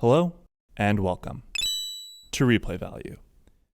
Hello, and welcome to Replay Value.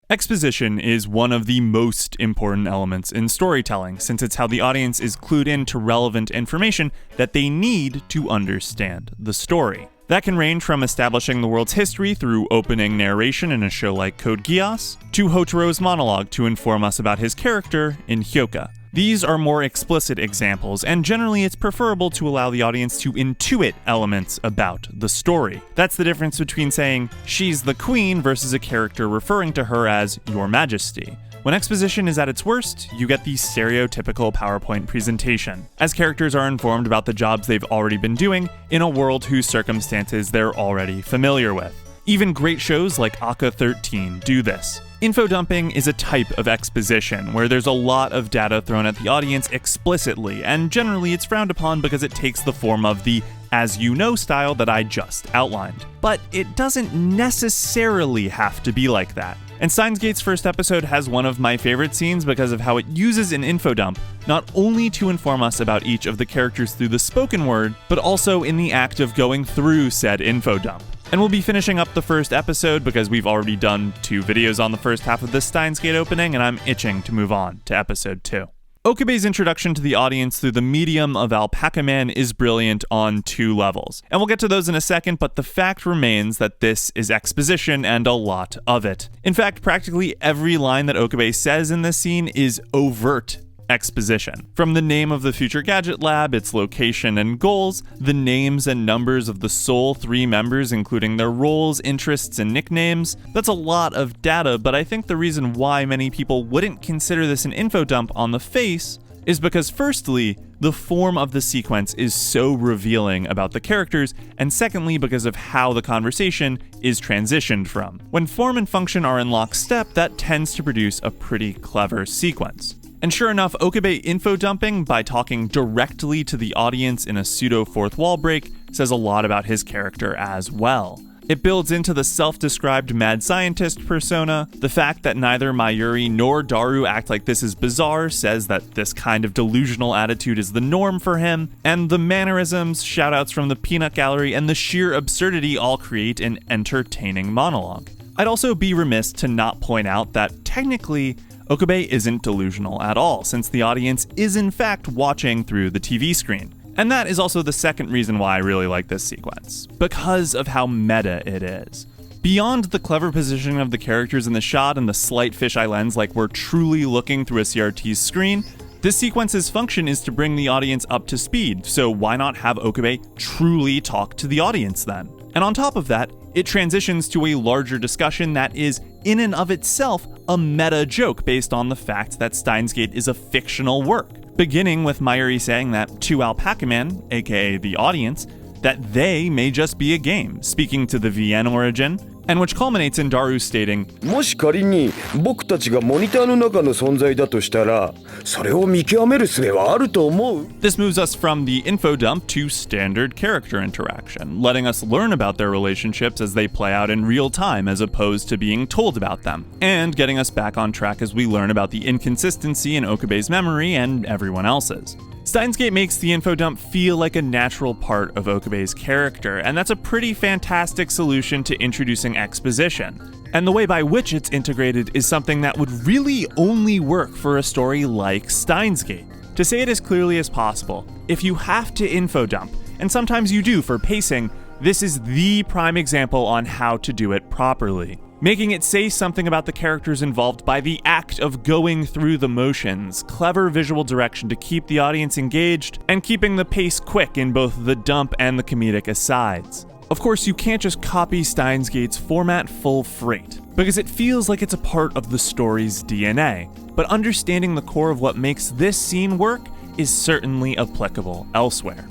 Exposition is one of the most important elements in storytelling, since it's how the audience is clued in to relevant information that they need to understand the story. That can range from establishing the world's history through opening narration in a show like Code Geass, to Hotaro's monologue to inform us about his character in Hyouka. These are more explicit examples, and generally it's preferable to allow the audience to intuit elements about the story. That's the difference between saying, "she's the queen," versus a character referring to her as "your majesty." When exposition is at its worst, you get the stereotypical PowerPoint presentation, as characters are informed about the jobs they've already been doing in a world whose circumstances they're already familiar with. Even great shows like Akka 13 do this. Infodumping is a type of exposition, where there's a lot of data thrown at the audience explicitly, and generally it's frowned upon because it takes the form of the as you know style that I just outlined. But it doesn't necessarily have to be like that. And Steins Gate's first episode has one of my favorite scenes because of how it uses an infodump not only to inform us about each of the characters through the spoken word, but also in the act of going through said infodump. And we'll be finishing up the first episode because we've already done 2 videos on the first half of this Steins Gate opening, and I'm itching to move on to episode 2. Okabe's introduction to the audience through the medium of Alpaca Man is brilliant on 2 levels. And we'll get to those in a second, but the fact remains that this is exposition and a lot of it. In fact, practically every line that Okabe says in this scene is overt exposition. From the name of the future gadget lab, its location and goals, the names and numbers of the sole 3 members, including their roles, interests, and nicknames. That's a lot of data, but I think the reason why many people wouldn't consider this an infodump on the face is because, firstly, the form of the sequence is so revealing about the characters, and secondly, because of how the conversation is transitioned from. When form and function are in lockstep, that tends to produce a pretty clever sequence. And sure enough, Okabe infodumping by talking directly to the audience in a pseudo fourth wall break says a lot about his character as well. It builds into the self-described mad scientist persona. The fact that neither Mayuri nor Daru act like this is bizarre says that this kind of delusional attitude is the norm for him, and the mannerisms, shoutouts from the peanut gallery, and the sheer absurdity all create an entertaining monologue. I'd also be remiss to not point out that technically, Okabe isn't delusional at all, since the audience is in fact watching through the TV screen. And that is also the second reason why I really like this sequence, because of how meta it is. Beyond the clever positioning of the characters in the shot and the slight fisheye lens like we're truly looking through a CRT's screen, this sequence's function is to bring the audience up to speed, so why not have Okabe truly talk to the audience then? And on top of that, it transitions to a larger discussion that is, in and of itself, a meta joke based on the fact that Steins Gate is a fictional work. Beginning with Mayuri saying that to Alpaca Man, aka the audience, that they may just be a game, speaking to the VN origin, and which culminates in Daru stating, もし仮に僕たちがモニターの中の存在だとしたら、それを見極める術はあると思う? This moves us from the info dump to standard character interaction, letting us learn about their relationships as they play out in real time as opposed to being told about them, and getting us back on track as we learn about the inconsistency in Okabe's memory and everyone else's. Steins Gate makes the infodump feel like a natural part of Okabe's character, and that's a pretty fantastic solution to introducing exposition. And the way by which it's integrated is something that would really only work for a story like Steins Gate. To say it as clearly as possible, if you have to infodump, and sometimes you do for pacing, this is the prime example on how to do it properly. Making it say something about the characters involved by the act of going through the motions, clever visual direction to keep the audience engaged, and keeping the pace quick in both the dump and the comedic asides. Of course, you can't just copy Steins Gate's format full freight, because it feels like it's a part of the story's DNA, but understanding the core of what makes this scene work is certainly applicable elsewhere.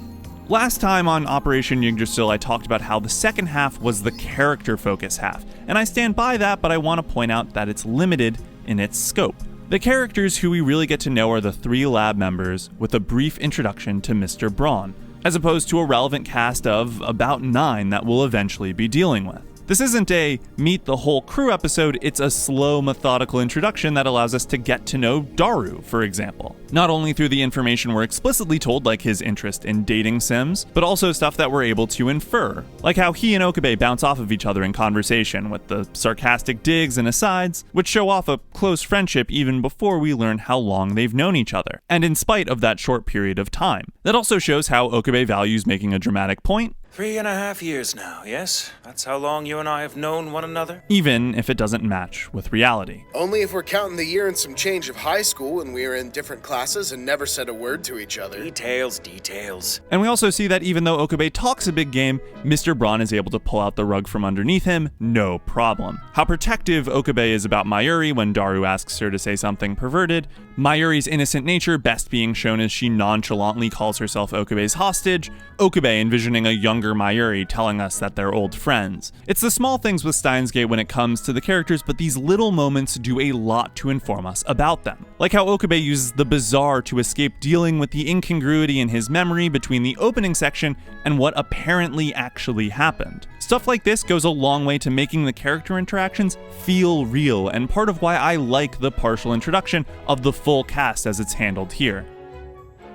Last time on Operation Yggdrasil, I talked about how the second half was the character focus half, and I stand by that, but I want to point out that it's limited in its scope. The characters who we really get to know are the 3 lab members, with a brief introduction to Mr. Braun, as opposed to a relevant cast of about 9 that we'll eventually be dealing with. This isn't a meet the whole crew episode, it's a slow, methodical introduction that allows us to get to know Daru, for example. Not only through the information we're explicitly told, like his interest in dating sims, but also stuff that we're able to infer, like how he and Okabe bounce off of each other in conversation, with the sarcastic digs and asides, which show off a close friendship even before we learn how long they've known each other, and in spite of that short period of time. That also shows how Okabe values making a dramatic point, 3.5 years now, yes? That's how long you and I have known one another? even if it doesn't match with reality. Only if we're counting the year and some change of high school when we were in different classes and never said a word to each other. Details. And we also see that even though Okabe talks a big game, Mr. Braun is able to pull out the rug from underneath him, no problem. How protective Okabe is about Mayuri when Daru asks her to say something perverted, Mayuri's innocent nature best being shown as she nonchalantly calls herself Okabe's hostage, Okabe envisioning a younger Mayuri telling us that they're old friends. It's the small things with Steins Gate when it comes to the characters, but these little moments do a lot to inform us about them. Like how Okabe uses the bizarre to escape dealing with the incongruity in his memory between the opening section and what apparently actually happened. Stuff like this goes a long way to making the character interactions feel real, and part of why I like the partial introduction of the full cast as it's handled here.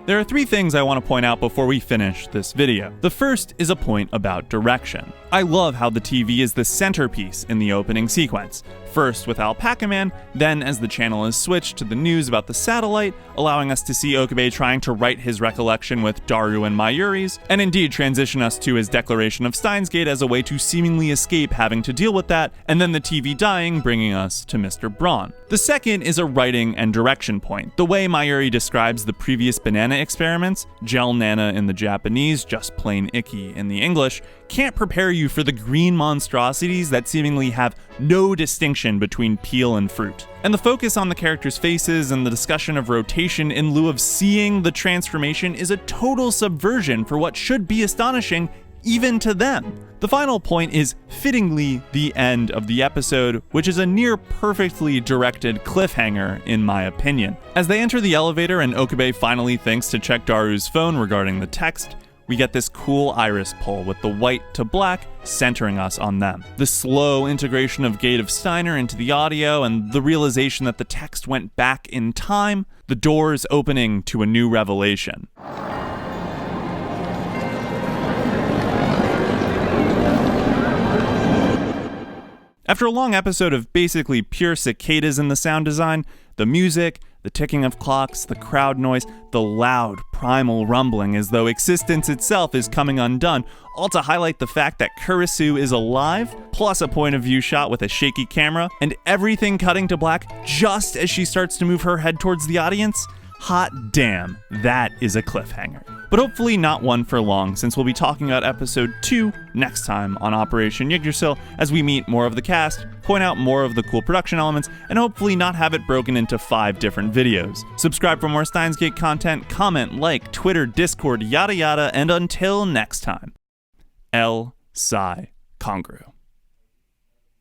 There are 3 things I want to point out before we finish this video. The first is a point about direction. I love how the TV is the centerpiece in the opening sequence. First with Alpaca Man, then as the channel is switched to the news about the satellite, allowing us to see Okabe trying to write his recollection with Daru and Mayuri's, and indeed transition us to his declaration of Steins Gate as a way to seemingly escape having to deal with that, and then the TV dying, bringing us to Mr. Braun. The second is a writing and direction point. The way Mayuri describes the previous banana experiments, gel nana in the Japanese, just plain icky in the English, can't prepare you for the green monstrosities that seemingly have no distinction between peel and fruit. And the focus on the characters' faces and the discussion of rotation in lieu of seeing the transformation is a total subversion for what should be astonishing even to them. The final point is fittingly the end of the episode, which is a near perfectly directed cliffhanger in my opinion. As they enter the elevator and Okabe finally thinks to check Daru's phone regarding the text, we get this cool iris pull with the white to black centering us on them. The slow integration of Gate of Steiner into the audio and the realization that the text went back in time, the doors opening to a new revelation. After a long episode of basically pure cicadas in the sound design, the music, the ticking of clocks, the crowd noise, the loud, primal rumbling as though existence itself is coming undone, all to highlight the fact that Kurisu is alive, plus a point of view shot with a shaky camera, and everything cutting to black just as she starts to move her head towards the audience. Hot damn, that is a cliffhanger. But hopefully not one for long, since we'll be talking about episode 2 next time on Operation Yggdrasil, as we meet more of the cast, point out more of the cool production elements, and hopefully not have it broken into 5 different videos. Subscribe for more Steins Gate content, comment, like, Twitter, Discord, yada yada, and until next time, L. Sci. Congru.